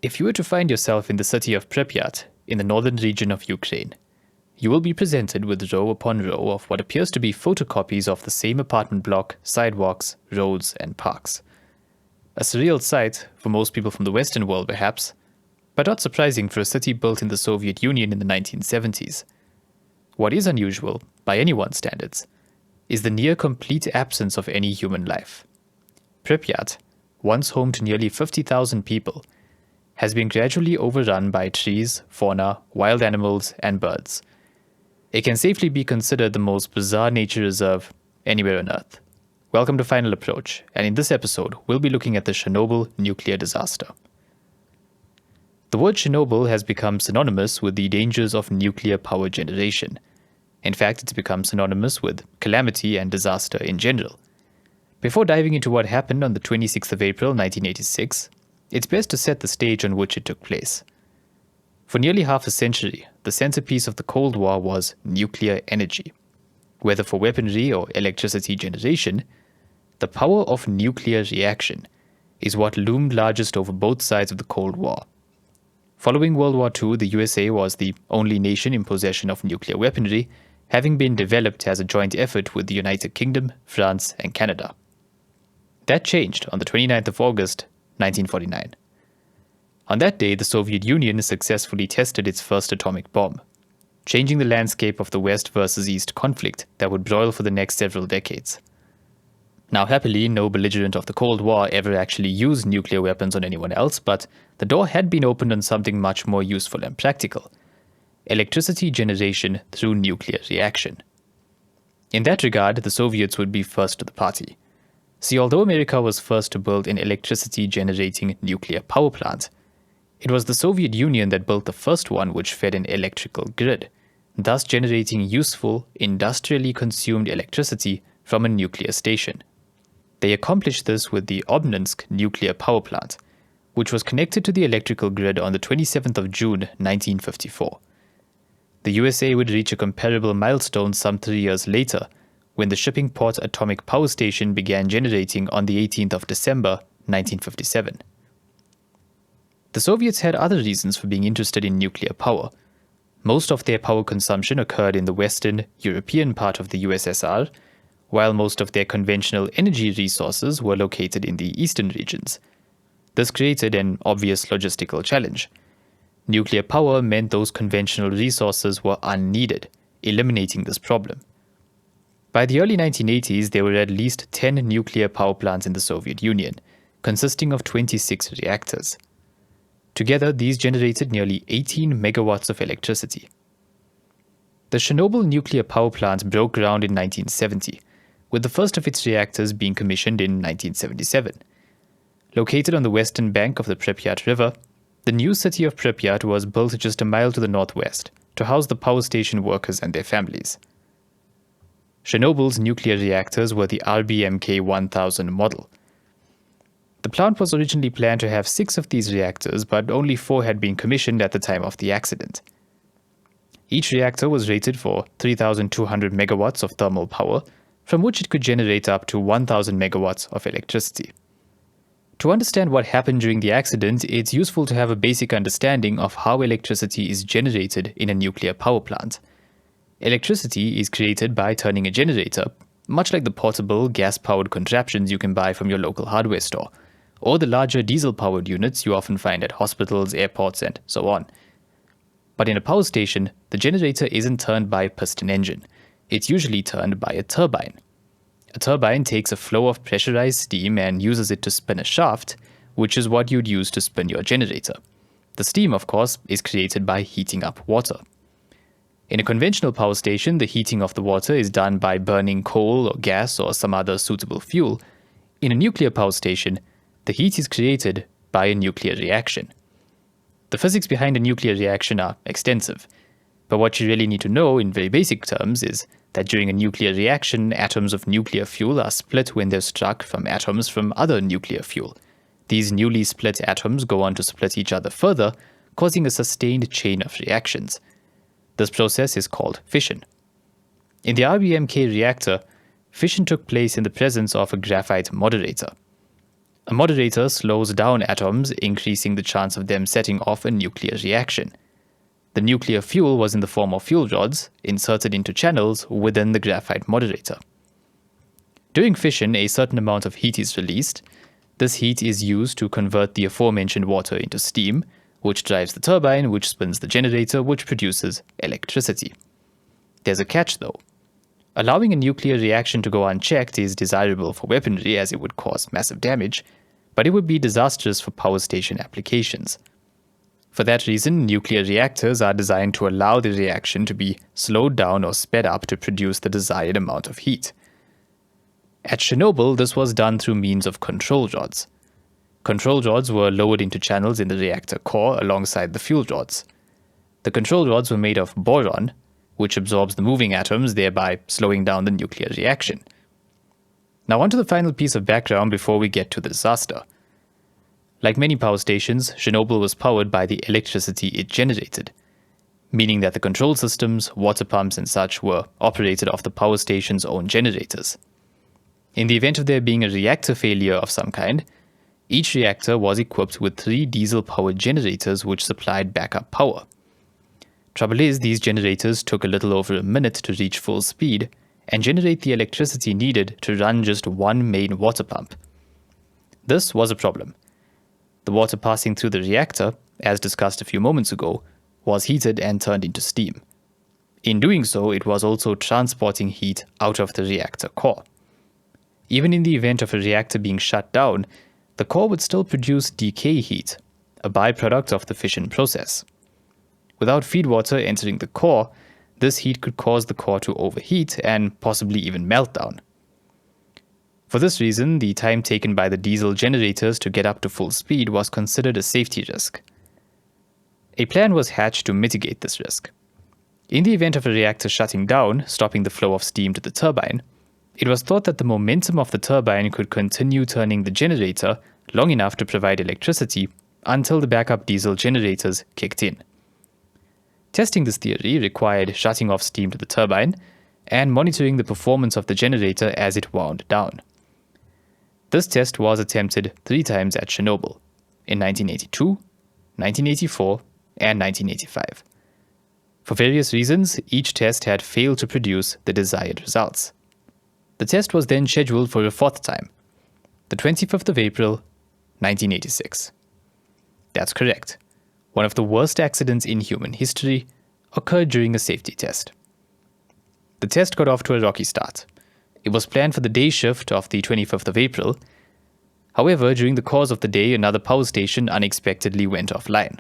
If you were to find yourself in the city of Pripyat, in the northern region of Ukraine, you will be presented with row upon row of what appears to be photocopies of the same apartment block, sidewalks, roads, and parks. A surreal sight for most people from the Western world, perhaps, but not surprising for a city built in the Soviet Union in the 1970s. What is unusual, by anyone's standards, is the near complete absence of any human life. Pripyat, once home to nearly 50,000 people, has been gradually overrun by trees, fauna, wild animals, and birds. It can safely be considered the most bizarre nature reserve anywhere on Earth. Welcome to Final Approach, and in this episode, we'll be looking at the Chernobyl nuclear disaster. The word Chernobyl has become synonymous with the dangers of nuclear power generation. In fact, it's become synonymous with calamity and disaster in general. Before diving into what happened on the 26th of April 1986, it's best to set the stage on which it took place. For nearly half a century, the centerpiece of the Cold War was nuclear energy. Whether for weaponry or electricity generation, the power of nuclear reaction is what loomed largest over both sides of the Cold War. Following World War II, the USA was the only nation in possession of nuclear weaponry, having been developed as a joint effort with the United Kingdom, France, and Canada. That changed on the 29th of August, 1949. On that day, the Soviet Union successfully tested its first atomic bomb, changing the landscape of the West versus East conflict that would broil for the next several decades. Now, happily, no belligerent of the Cold War ever actually used nuclear weapons on anyone else, but the door had been opened on something much more useful and practical: electricity generation through nuclear reaction. In that regard, the Soviets would be first to the party. See, although America was first to build an electricity-generating nuclear power plant, it was the Soviet Union that built the first one which fed an electrical grid, thus generating useful, industrially consumed electricity from a nuclear station. They accomplished this with the Obninsk nuclear power plant, which was connected to the electrical grid on the 27th of June 1954. The USA would reach a comparable milestone some 3 years later, when the Shippingport atomic power station began generating on the 18th of December 1957. The Soviets had other reasons for being interested in nuclear power. Most of their power consumption occurred in the western, European part of the USSR, while most of their conventional energy resources were located in the eastern regions. This created an obvious logistical challenge. Nuclear power meant those conventional resources were unneeded, eliminating this problem. By the early 1980s, there were at least 10 nuclear power plants in the Soviet Union, consisting of 26 reactors. Together, these generated nearly 18 megawatts of electricity. The Chernobyl nuclear power plant broke ground in 1970, with the first of its reactors being commissioned in 1977. Located on the western bank of the Pripyat River, the new city of Pripyat was built just a mile to the northwest to house the power station workers and their families. Chernobyl's nuclear reactors were the RBMK-1000 model. The plant was originally planned to have 6 of these reactors, but only 4 had been commissioned at the time of the accident. Each reactor was rated for 3,200 megawatts of thermal power, from which it could generate up to 1,000 megawatts of electricity. To understand what happened during the accident, it's useful to have a basic understanding of how electricity is generated in a nuclear power plant. Electricity is created by turning a generator, much like the portable, gas-powered contraptions you can buy from your local hardware store, or the larger diesel-powered units you often find at hospitals, airports, and so on. But in a power station, the generator isn't turned by a piston engine. It's usually turned by a turbine. A turbine takes a flow of pressurized steam and uses it to spin a shaft, which is what you'd use to spin your generator. The steam, of course, is created by heating up water. In a conventional power station, the heating of the water is done by burning coal or gas or some other suitable fuel. In a nuclear power station, the heat is created by a nuclear reaction. The physics behind a nuclear reaction are extensive, but what you really need to know in very basic terms is that during a nuclear reaction, atoms of nuclear fuel are split when they're struck from atoms from other nuclear fuel. These newly split atoms go on to split each other further, causing a sustained chain of reactions. This process is called fission. In the RBMK reactor, fission took place in the presence of a graphite moderator. A moderator slows down atoms, increasing the chance of them setting off a nuclear reaction. The nuclear fuel was in the form of fuel rods inserted into channels within the graphite moderator. During fission, a certain amount of heat is released. This heat is used to convert the aforementioned water into steam, which drives the turbine, which spins the generator, which produces electricity. There's a catch though. Allowing a nuclear reaction to go unchecked is desirable for weaponry as it would cause massive damage, but it would be disastrous for power station applications. For that reason, nuclear reactors are designed to allow the reaction to be slowed down or sped up to produce the desired amount of heat. At Chernobyl, this was done through means of control rods. Control rods were lowered into channels in the reactor core alongside the fuel rods. The control rods were made of boron, which absorbs the moving atoms, thereby slowing down the nuclear reaction. Now onto the final piece of background before we get to the disaster. Like many power stations, Chernobyl was powered by the electricity it generated, meaning that the control systems, water pumps and such were operated off the power station's own generators. In the event of there being a reactor failure of some kind, each reactor was equipped with 3 diesel-powered generators which supplied backup power. Trouble is, these generators took a little over a minute to reach full speed and generate the electricity needed to run just one main water pump. This was a problem. The water passing through the reactor, as discussed a few moments ago, was heated and turned into steam. In doing so, it was also transporting heat out of the reactor core. Even in the event of a reactor being shut down, the core would still produce decay heat, a byproduct of the fission process. Without feed water entering the core, this heat could cause the core to overheat and possibly even melt down. For this reason, the time taken by the diesel generators to get up to full speed was considered a safety risk. A plan was hatched to mitigate this risk. In the event of a reactor shutting down, stopping the flow of steam to the turbine, it was thought that the momentum of the turbine could continue turning the generator long enough to provide electricity until the backup diesel generators kicked in. Testing this theory required shutting off steam to the turbine and monitoring the performance of the generator as it wound down. This test was attempted 3 times at Chernobyl, in 1982, 1984, and 1985. For various reasons, each test had failed to produce the desired results. The test was then scheduled for a 4th time, the 25th of April, 1986. That's correct. One of the worst accidents in human history occurred during a safety test. The test got off to a rocky start. It was planned for the day shift of the 25th of April. However, during the course of the day, another power station unexpectedly went offline.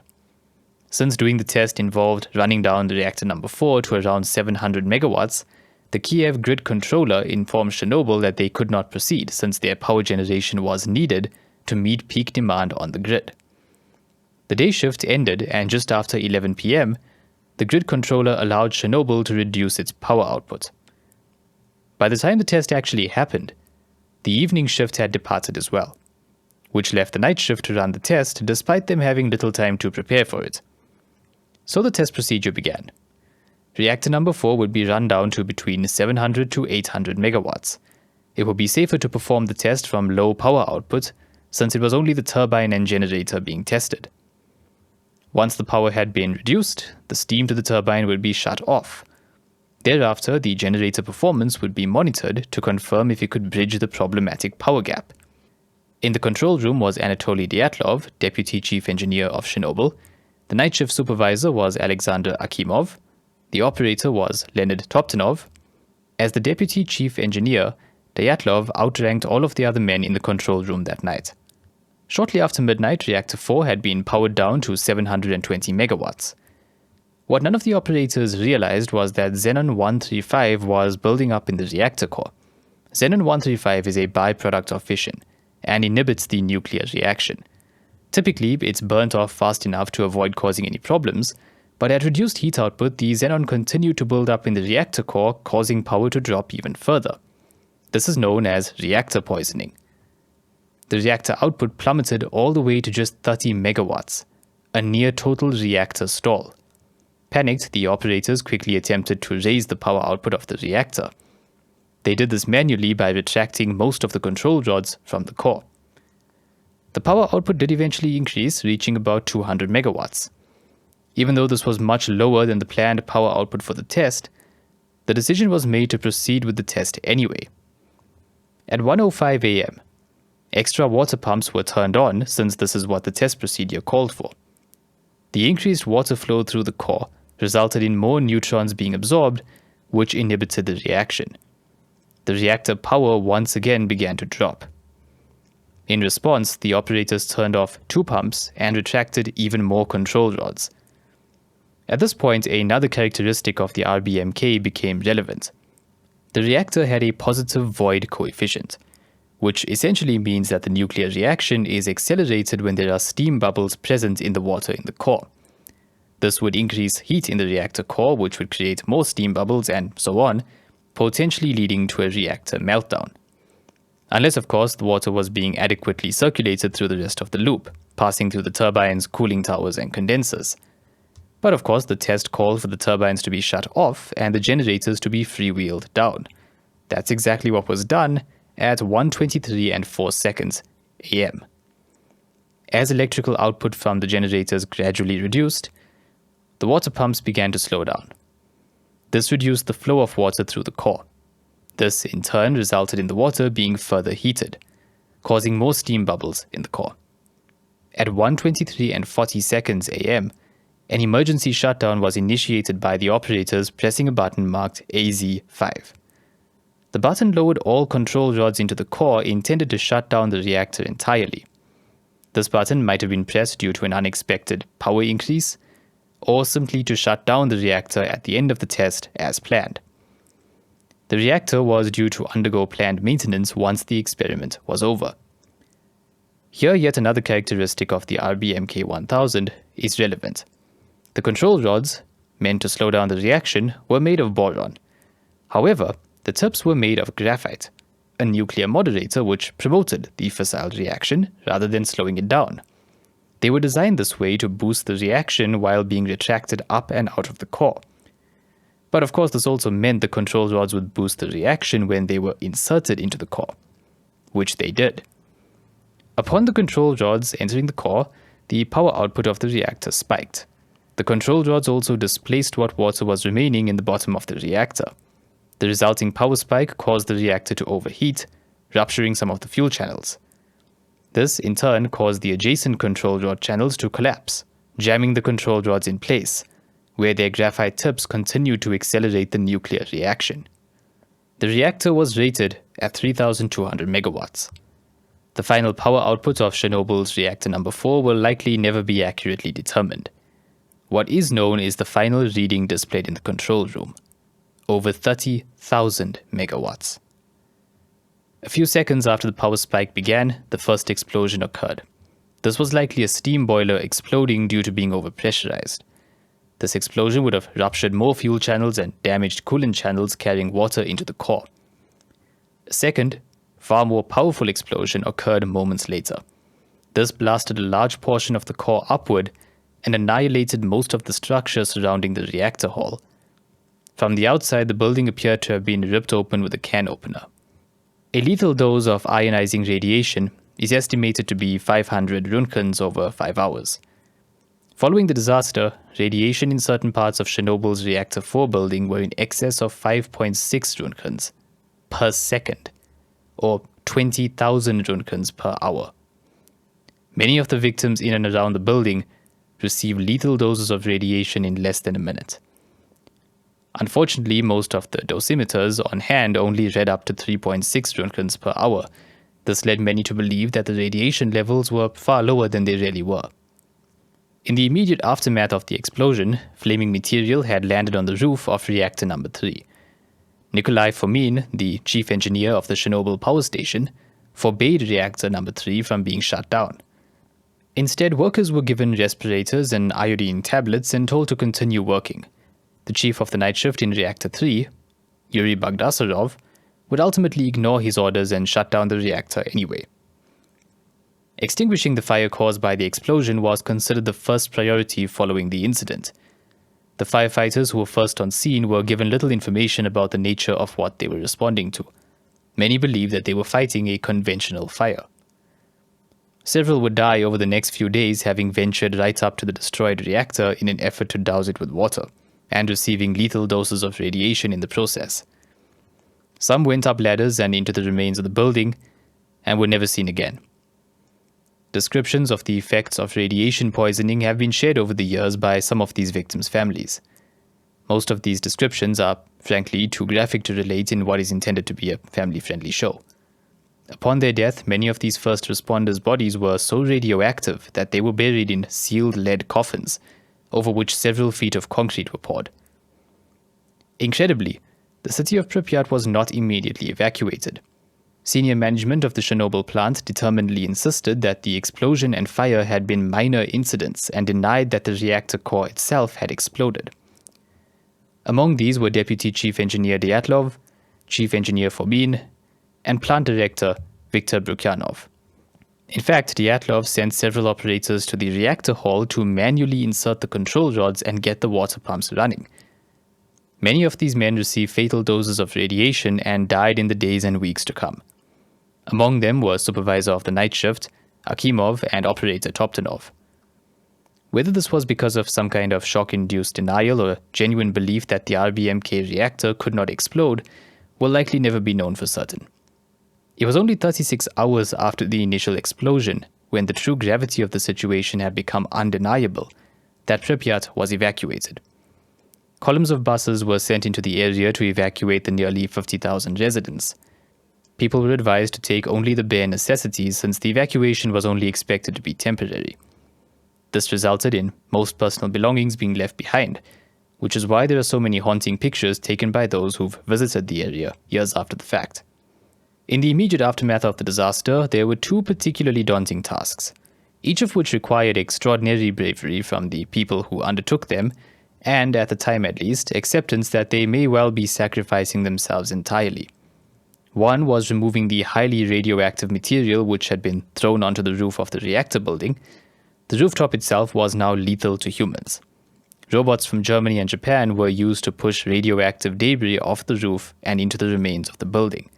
Since doing the test involved running down the reactor number 4 to around 700 megawatts, the Kiev grid controller informed Chernobyl that they could not proceed since their power generation was needed to meet peak demand on the grid. The day shift ended, and just after 11 p.m., the grid controller allowed Chernobyl to reduce its power output. By the time the test actually happened, the evening shift had departed as well, which left the night shift to run the test despite them having little time to prepare for it. So the test procedure began. Reactor number 4 would be run down to between 700 to 800 megawatts. It would be safer to perform the test from low power output since it was only the turbine and generator being tested. Once the power had been reduced, the steam to the turbine would be shut off. Thereafter, the generator performance would be monitored to confirm if it could bridge the problematic power gap. In the control room was Anatoly Dyatlov, Deputy Chief Engineer of Chernobyl. The night shift supervisor was Alexander Akimov. The operator was Leonid Toptanov. As the Deputy Chief Engineer, Dyatlov outranked all of the other men in the control room that night. Shortly after midnight, Reactor 4 had been powered down to 720 megawatts. What none of the operators realized was that Xenon-135 was building up in the reactor core. Xenon-135 is a byproduct of fission and inhibits the nuclear reaction. Typically, it's burnt off fast enough to avoid causing any problems, but at reduced heat output, the xenon continued to build up in the reactor core, causing power to drop even further. This is known as reactor poisoning. The reactor output plummeted all the way to just 30 megawatts, a near total reactor stall. Panicked, the operators quickly attempted to raise the power output of the reactor. They did this manually by retracting most of the control rods from the core. The power output did eventually increase, reaching about 200 megawatts. Even though this was much lower than the planned power output for the test, the decision was made to proceed with the test anyway. At 1:05 a.m., extra water pumps were turned on since this is what the test procedure called for. The increased water flow through the core resulted in more neutrons being absorbed, which inhibited the reaction. The reactor power once again began to drop. In response, the operators turned off 2 pumps and retracted even more control rods. At this point, another characteristic of the RBMK became relevant. The reactor had a positive void coefficient, which essentially means that the nuclear reaction is accelerated when there are steam bubbles present in the water in the core. This would increase heat in the reactor core, which would create more steam bubbles and so on, potentially leading to a reactor meltdown. Unless, of course, the water was being adequately circulated through the rest of the loop, passing through the turbines, cooling towers, and condensers. But of course, the test called for the turbines to be shut off and the generators to be freewheeled down. That's exactly what was done at 1:23 and 4 seconds a.m. As electrical output from the generators gradually reduced, the water pumps began to slow down. This reduced the flow of water through the core. This, in turn, resulted in the water being further heated, causing more steam bubbles in the core. At 1:23 and 40 seconds a.m., an emergency shutdown was initiated by the operators pressing a button marked AZ5. The button lowered all control rods into the core intended to shut down the reactor entirely. This button might have been pressed due to an unexpected power increase, or simply to shut down the reactor at the end of the test as planned. The reactor was due to undergo planned maintenance once the experiment was over. Here, yet another characteristic of the RBMK-1000 is relevant. The control rods, meant to slow down the reaction, were made of boron. However, the tips were made of graphite, a nuclear moderator which promoted the fissile reaction rather than slowing it down. They were designed this way to boost the reaction while being retracted up and out of the core. But of course, this also meant the control rods would boost the reaction when they were inserted into the core, which they did. Upon the control rods entering the core, the power output of the reactor spiked. The control rods also displaced what water was remaining in the bottom of the reactor. The resulting power spike caused the reactor to overheat, rupturing some of the fuel channels. This, in turn, caused the adjacent control rod channels to collapse, jamming the control rods in place, where their graphite tips continued to accelerate the nuclear reaction. The reactor was rated at 3,200 megawatts. The final power output of Chernobyl's reactor number 4 will likely never be accurately determined. What is known is the final reading displayed in the control room: over 30,000 megawatts. A few seconds after the power spike began, the first explosion occurred. This was likely a steam boiler exploding due to being overpressurized. This explosion would have ruptured more fuel channels and damaged coolant channels carrying water into the core. A second, far more powerful explosion occurred moments later. This blasted a large portion of the core upward and annihilated most of the structure surrounding the reactor hall. From the outside, the building appeared to have been ripped open with a can opener. A lethal dose of ionizing radiation is estimated to be 500 roentgens over 5 hours. Following the disaster, radiation in certain parts of Chernobyl's Reactor 4 building were in excess of 5.6 roentgens per second, or 20,000 roentgens per hour. Many of the victims in and around the building received lethal doses of radiation in less than a minute. Unfortunately, most of the dosimeters on hand only read up to 3.6 roentgens per hour. This led many to believe that the radiation levels were far lower than they really were. In the immediate aftermath of the explosion, flaming material had landed on the roof of reactor number 3. Nikolai Fomin, the chief engineer of the Chernobyl Power Station, forbade reactor number 3 from being shut down. Instead, workers were given respirators and iodine tablets and told to continue working. The chief of the night shift in reactor 3, Yuri Bagdasarov, would ultimately ignore his orders and shut down the reactor anyway. Extinguishing the fire caused by the explosion was considered the first priority following the incident. The firefighters who were first on scene were given little information about the nature of what they were responding to. Many believed that they were fighting a conventional fire. Several would die over the next few days, having ventured right up to the destroyed reactor in an effort to douse it with water, and receiving lethal doses of radiation in the process. Some went up ladders and into the remains of the building, and were never seen again. Descriptions of the effects of radiation poisoning have been shared over the years by some of these victims' families. Most of these descriptions are, frankly, too graphic to relate in what is intended to be a family-friendly show. Upon their death, many of these first responders' bodies were so radioactive that they were buried in sealed lead coffins, over which several feet of concrete were poured. Incredibly, the city of Pripyat was not immediately evacuated. Senior management of the Chernobyl plant determinedly insisted that the explosion and fire had been minor incidents and denied that the reactor core itself had exploded. Among these were Deputy Chief Engineer Dyatlov, Chief Engineer Fomin, and Plant Director Viktor Brukyanov. In fact, Dyatlov sent several operators to the reactor hall to manually insert the control rods and get the water pumps running. Many of these men received fatal doses of radiation and died in the days and weeks to come. Among them were supervisor of the night shift, Akimov, and operator Toptonov. Whether this was because of some kind of shock-induced denial or genuine belief that the RBMK reactor could not explode will likely never be known for certain. It was only 36 hours after the initial explosion, when the true gravity of the situation had become undeniable, that Pripyat was evacuated. Columns of buses were sent into the area to evacuate the nearly 50,000 residents. People were advised to take only the bare necessities since the evacuation was only expected to be temporary. This resulted in most personal belongings being left behind, which is why there are so many haunting pictures taken by those who've visited the area years after the fact. In the immediate aftermath of the disaster, there were two particularly daunting tasks, each of which required extraordinary bravery from the people who undertook them, and, at the time at least, acceptance that they may well be sacrificing themselves entirely. One was removing the highly radioactive material which had been thrown onto the roof of the reactor building. The rooftop itself was now lethal to humans. Robots from Germany and Japan were used to push radioactive debris off the roof and into the remains of the building.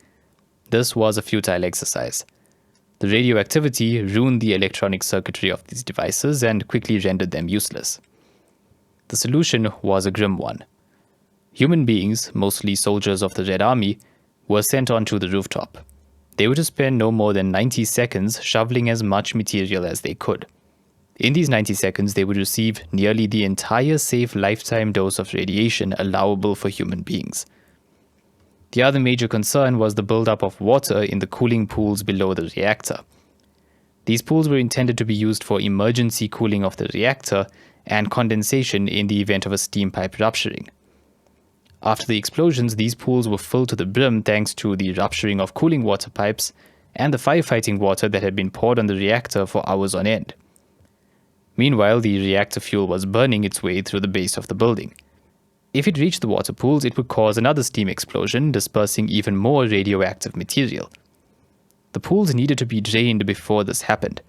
This was a futile exercise. The radioactivity ruined the electronic circuitry of these devices and quickly rendered them useless. The solution was a grim one. Human beings, mostly soldiers of the Red Army, were sent onto the rooftop. They were to spend no more than 90 seconds shoveling as much material as they could. In these 90 seconds, they would receive nearly the entire safe lifetime dose of radiation allowable for human beings. The other major concern was the buildup of water in the cooling pools below the reactor. These pools were intended to be used for emergency cooling of the reactor and condensation in the event of a steam pipe rupturing. After the explosions, these pools were filled to the brim thanks to the rupturing of cooling water pipes and the firefighting water that had been poured on the reactor for hours on end. Meanwhile, the reactor fuel was burning its way through the base of the building. If it reached the water pools, it would cause another steam explosion, dispersing even more radioactive material. The pools needed to be drained before this happened.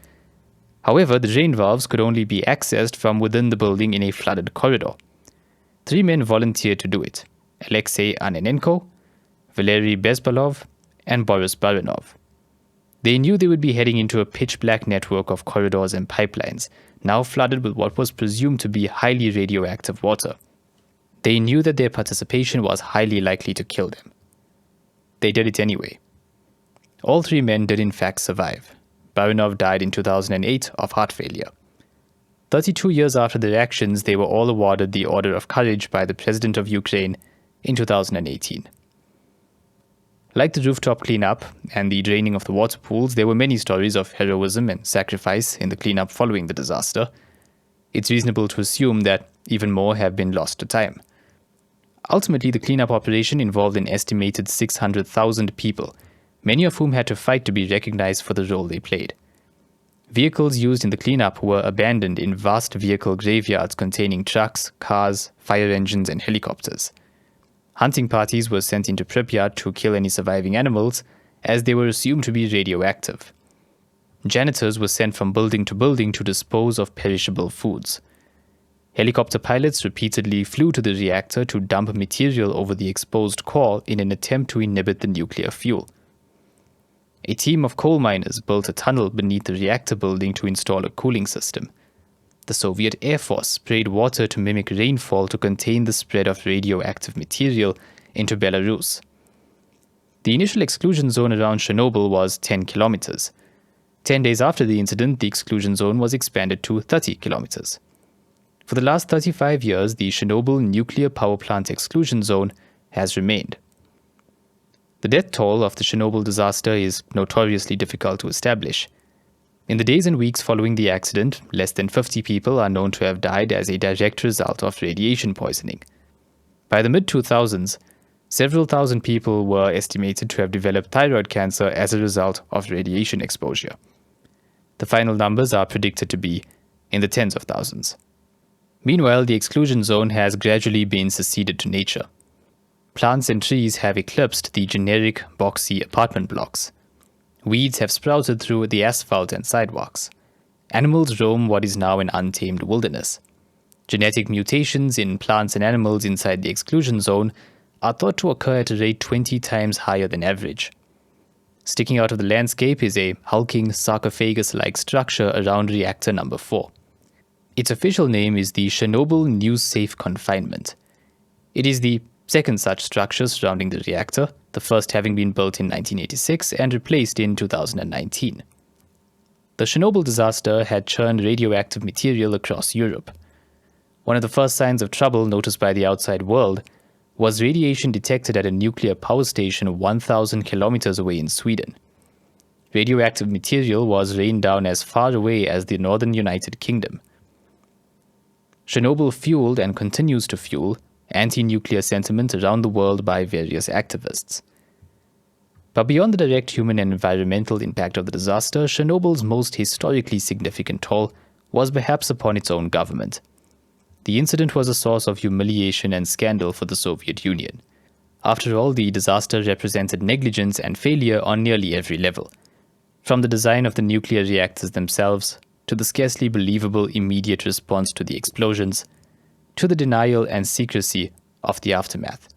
However, the drain valves could only be accessed from within the building in a flooded corridor. 3 men volunteered to do it: Alexei Anenenko, Valery Bezbalov, and Boris Baranov. They knew they would be heading into a pitch-black network of corridors and pipelines, now flooded with what was presumed to be highly radioactive water. They knew that their participation was highly likely to kill them. They did it anyway. All 3 men did in fact survive. Baranov died in 2008 of heart failure. 32 years after their actions, they were all awarded the Order of Courage by the President of Ukraine in 2018. Like the rooftop cleanup and the draining of the water pools, there were many stories of heroism and sacrifice in the cleanup following the disaster. It's reasonable to assume that even more have been lost to time. Ultimately, the cleanup operation involved an estimated 600,000 people, many of whom had to fight to be recognized for the role they played. Vehicles used in the cleanup were abandoned in vast vehicle graveyards containing trucks, cars, fire engines, and helicopters. Hunting parties were sent into Pripyat to kill any surviving animals, as they were assumed to be radioactive. Janitors were sent from building to building to dispose of perishable foods. Helicopter pilots repeatedly flew to the reactor to dump material over the exposed core in an attempt to inhibit the nuclear fuel. a team of coal miners built a tunnel beneath the reactor building to install a cooling system. The Soviet Air Force sprayed water to mimic rainfall to contain the spread of radioactive material into Belarus. The initial exclusion zone around Chernobyl was 10 kilometers. 10 days after the incident, the exclusion zone was expanded to 30 kilometers. For the last 35 years, the Chernobyl Nuclear Power Plant exclusion zone has remained. The death toll of the Chernobyl disaster is notoriously difficult to establish. In the days and weeks following the accident, less than 50 people are known to have died as a direct result of radiation poisoning. By the mid-2000s, several thousand people were estimated to have developed thyroid cancer as a result of radiation exposure. The final numbers are predicted to be in the tens of thousands. Meanwhile, the exclusion zone has gradually been seceded to nature. Plants and trees have eclipsed the generic, boxy apartment blocks. Weeds have sprouted through the asphalt and sidewalks. Animals roam what is now an untamed wilderness. Genetic mutations in plants and animals inside the exclusion zone are thought to occur at a rate 20 times higher than average. Sticking out of the landscape is a hulking sarcophagus-like structure around reactor number 4. Its official name is the Chernobyl News Safe Confinement. It is the second such structure surrounding the reactor, the first having been built in 1986 and replaced in 2019. The Chernobyl disaster had churned radioactive material across Europe. One of the first signs of trouble noticed by the outside world was radiation detected at a nuclear power station 1,000 kilometers away in Sweden. Radioactive material was rained down as far away as the northern United Kingdom. Chernobyl fueled and continues to fuel anti-nuclear sentiment around the world by various activists. But beyond the direct human and environmental impact of the disaster, Chernobyl's most historically significant toll was perhaps upon its own government. The incident was a source of humiliation and scandal for the Soviet Union. After all, the disaster represented negligence and failure on nearly every level, from the design of the nuclear reactors themselves to the scarcely believable immediate response to the explosions, to the denial and secrecy of the aftermath.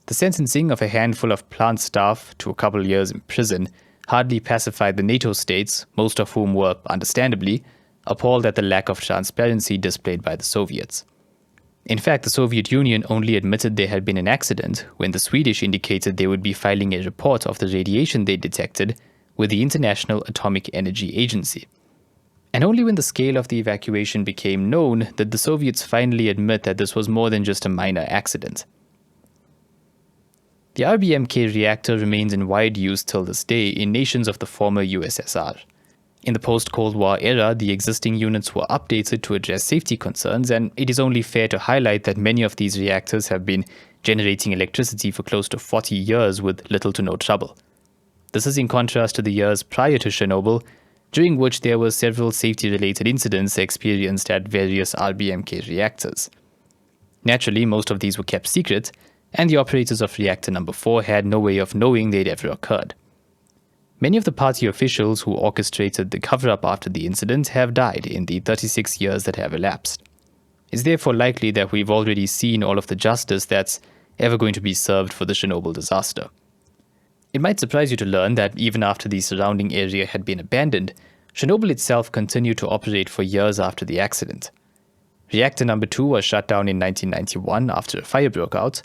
The sentencing of a handful of plant staff to a couple years in prison hardly pacified the NATO states, most of whom were, understandably, appalled at the lack of transparency displayed by the Soviets. In fact, the Soviet Union only admitted there had been an accident when the Swedish indicated they would be filing a report of the radiation they detected with the International Atomic Energy Agency. And only when the scale of the evacuation became known did the Soviets finally admit that this was more than just a minor accident. The RBMK reactor remains in wide use till this day in nations of the former USSR. In the post-Cold War era, the existing units were updated to address safety concerns, and it is only fair to highlight that many of these reactors have been generating electricity for close to 40 years with little to no trouble. This is in contrast to the years prior to Chernobyl, during which there were several safety-related incidents experienced at various RBMK reactors. Naturally, most of these were kept secret, and the operators of reactor number 4 had no way of knowing they'd ever occurred. Many of the party officials who orchestrated the cover-up after the incident have died in the 36 years that have elapsed. It's therefore likely that we've already seen all of the justice that's ever going to be served for the Chernobyl disaster. It might surprise you to learn that even after the surrounding area had been abandoned, Chernobyl itself continued to operate for years after the accident. Reactor number 2 was shut down in 1991 after a fire broke out.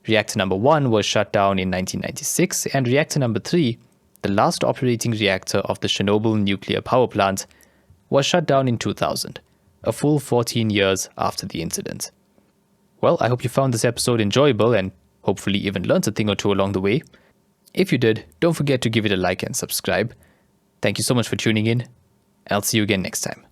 Reactor number 1 was shut down in 1996, and reactor number 3, the last operating reactor of the Chernobyl nuclear power plant, was shut down in 2000, a full 14 years after the incident. Well, I hope you found this episode enjoyable and hopefully even learned a thing or two along the way. If you did, don't forget to give it a like and subscribe. Thank you so much for tuning in, and I'll see you again next time.